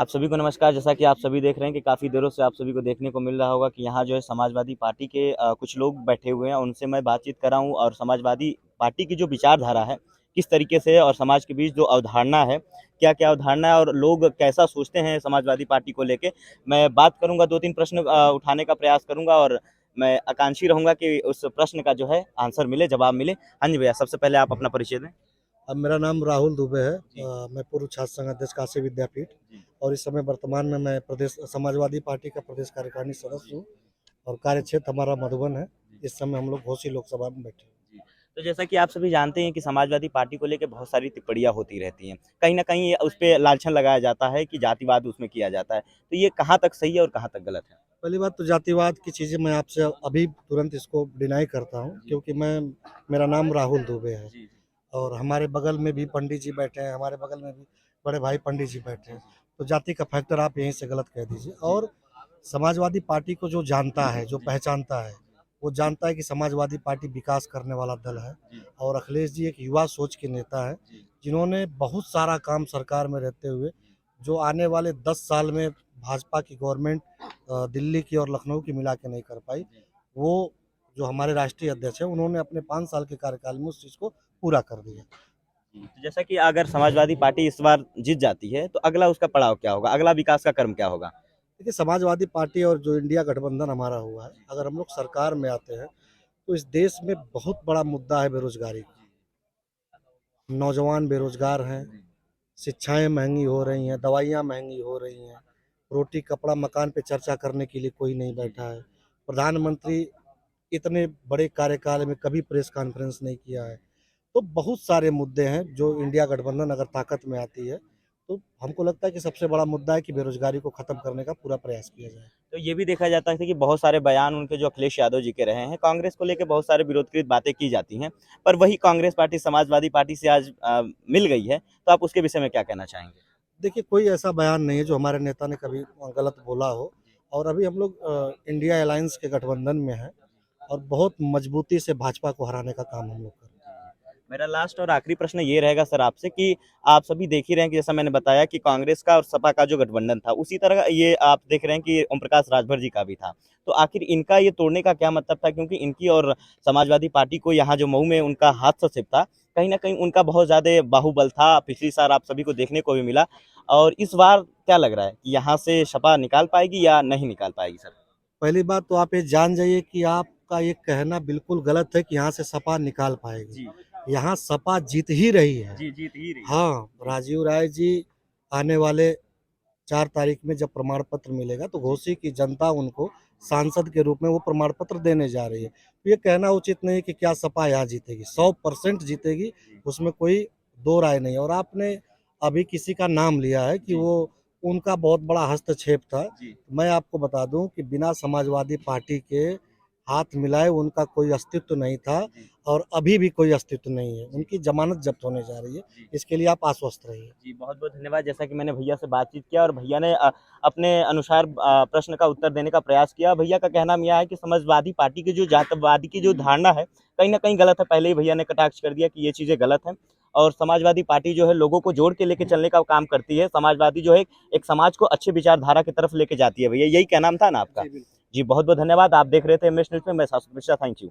आप सभी को नमस्कार। जैसा कि आप सभी देख रहे हैं कि काफ़ी देरों से आप सभी को देखने को मिल रहा होगा कि यहाँ जो है समाजवादी पार्टी के कुछ लोग बैठे हुए हैं। उनसे मैं बातचीत कर रहा हूँ और समाजवादी पार्टी की जो विचारधारा है, किस तरीके से है और समाज के बीच जो अवधारणा है, क्या-क्या अवधारणा है और लोग कैसा सोचते हैं समाजवादी पार्टी को लेके। मैं बात करूँगा, 2-3 प्रश्न उठाने का प्रयास करूँगा और मैं आकांक्षी रहूँगा कि उस प्रश्न का जो है आंसर मिले, जवाब मिले। हाँ जी भैया, सबसे पहले आप अपना परिचय दें। अब मेरा नाम राहुल दुबे है। जी। मैं पूर्व छात्र संघ अध्यक्ष काशी विद्यापीठ जी। और इस समय वर्तमान में मैं प्रदेश समाजवादी पार्टी का प्रदेश कार्यकारिणी सदस्य हूँ और कार्य क्षेत्र हमारा मधुबन है। इस समय हम लोग घोसी लोकसभा में बैठे हैं। जी। तो जैसा कि आप सभी जानते हैं कि समाजवादी पार्टी को लेके बहुत सारी टिप्पणियाँ होती रहती हैं। कहीं न कहीं उस पे लांछन लगाया जाता है कि जातिवाद उसमें किया जाता है। तो ये कहाँ तक सही है और कहाँ तक गलत है? पहली बात तो जातिवाद की चीज़ें मैं आपसे अभी तुरंत इसको डिनाई करता हूँ, जी। क्योंकि मैं मेरा नाम राहुल दुबे है जी, जी। और हमारे बगल में भी पंडित जी बैठे हैं, हमारे बगल में भी बड़े भाई पंडित जी बैठे हैं। तो जाति का फैक्टर आप यहीं से गलत कह दीजिए। जी। और समाजवादी पार्टी को जो जानता है, जो जी। पहचानता है, वो जानता है कि समाजवादी पार्टी विकास करने वाला दल है जी। और अखिलेश जी एक युवा सोच के नेता हैं, जी। जिन्होंने बहुत सारा काम सरकार में रहते हुए, जो आने वाले 10 साल में भाजपा की गवर्नमेंट दिल्ली की और लखनऊ की मिला के नहीं कर पाई, जी। वो जो हमारे राष्ट्रीय अध्यक्ष हैं, उन्होंने अपने 5 साल के कार्यकाल में उस चीज़ को पूरा कर दिया। जी। तो जैसा कि अगर समाजवादी पार्टी इस बार जीत जाती है, तो अगला उसका पड़ाव क्या होगा? अगला विकास का क्रम क्या होगा? देखिए, समाजवादी पार्टी और जो इंडिया गठबंधन हमारा हुआ है, अगर हम लोग सरकार में आते हैं, तो इस देश में बहुत बड़ा मुद्दा है बेरोज़गारी का। नौजवान बेरोज़गार हैं, शिक्षाएँ महँगी हो रही हैं, दवाइयाँ महँगी हो रही हैं, रोटी, कपड़ा, मकान पे चर्चा करने के लिए कोई नहीं बैठा है। प्रधानमंत्री इतने बड़े कार्यकाल में कभी प्रेस कॉन्फ्रेंस नहीं किया है। तो बहुत सारे मुद्दे हैं जो इंडिया गठबंधन अगर ताकत में आती है, तो हमको लगता है कि सबसे बड़ा मुद्दा है कि बेरोज़गारी को ख़त्म करने का पूरा प्रयास किया जाए। तो ये भी देखा जाता है कि बहुत सारे बयान उनके जो अखिलेश यादव जी के रहे हैं, कांग्रेस को लेके बहुत सारे विरोधकृत बातें की जाती हैं, पर वही कांग्रेस पार्टी समाजवादी पार्टी से आज मिल गई है, तो आप उसके विषय में क्या कहना चाहेंगे? देखिए, कोई ऐसा बयान नहीं है जो हमारे नेता ने कभी गलत बोला हो और अभी हम लोग इंडिया अलायंस के गठबंधन में हैं और बहुत मजबूती से भाजपा को हराने का काम हम लोग कर रहे हैं। मेरा लास्ट और आखिरी प्रश्न ये रहेगा सर आपसे कि आप सभी देख ही रहे हैं कि जैसा मैंने बताया कि कांग्रेस का और सपा का जो गठबंधन था, उसी तरह ये आप देख रहे हैं कि ओम प्रकाश राजभर जी का भी था। तो आखिर इनका ये तोड़ने का क्या मतलब था? क्योंकि इनकी और समाजवादी पार्टी को यहाँ जो मऊ में उनका हाथसाशिप था, कहीं न कहीं उनका बहुत ज़्यादा बाहुबल था, पिछली साल आप सभी को देखने को भी मिला। और इस बार क्या लग रहा है कि यहाँ से सपा निकाल पाएगी या नहीं निकाल पाएगी सर? पहली बात तो आप ये जान जाइए कि आपका ये कहना बिल्कुल गलत है कि यहाँ से सपा निकाल पाएगी। जी। यहाँ सपा जीत ही रही है। जी, जीत ही रही है। हाँ, जी। राजीव राय जी आने वाले 4 तारीख में जब प्रमाण पत्र मिलेगा तो जी। घोसी की जनता उनको सांसद के रूप में वो प्रमाण पत्र देने जा रही है। तो ये कहना उचित नहीं है कि क्या सपा यहाँ जीतेगी, 100% जीतेगी, जी। उसमें कोई दो राय नहीं है। और आपने अभी किसी का नाम लिया है कि जी। वो उनका बहुत बड़ा हस्तक्षेप था। जी। मैं आपको बता दूँ कि बिना समाजवादी पार्टी के हाथ मिलाए उनका कोई अस्तित्व नहीं था जी। और अभी भी कोई अस्तित्व नहीं है। जी। उनकी ज़मानत जब्त होने जा रही है, जी। इसके लिए आप आश्वस्त रहिए। जी, बहुत-बहुत धन्यवाद। जैसा कि मैंने भैया से बातचीत किया और भैया ने अपने अनुसार प्रश्न का उत्तर देने का प्रयास किया। भैया का कहना यह है कि समाजवादी पार्टी की जो जातवादी की जो धारणा है, कहीं न कहीं गलत है। पहले ही भैया ने कटाक्ष कर दिया कि ये चीज़ें गलत हैं और समाजवादी पार्टी जो है लोगों को जोड़ के लेके चलने का काम करती है। समाजवादी जो है एक समाज को अच्छी विचारधारा की तरफ लेके जाती है भैया, यही कहना था ना आपका? जी, बिल्कुल। जी, बहुत-बहुत धन्यवाद। आप देख रहे थे एमएस न्यूज़ में, मैं शाश्वत मिश्रा, थैंक यू।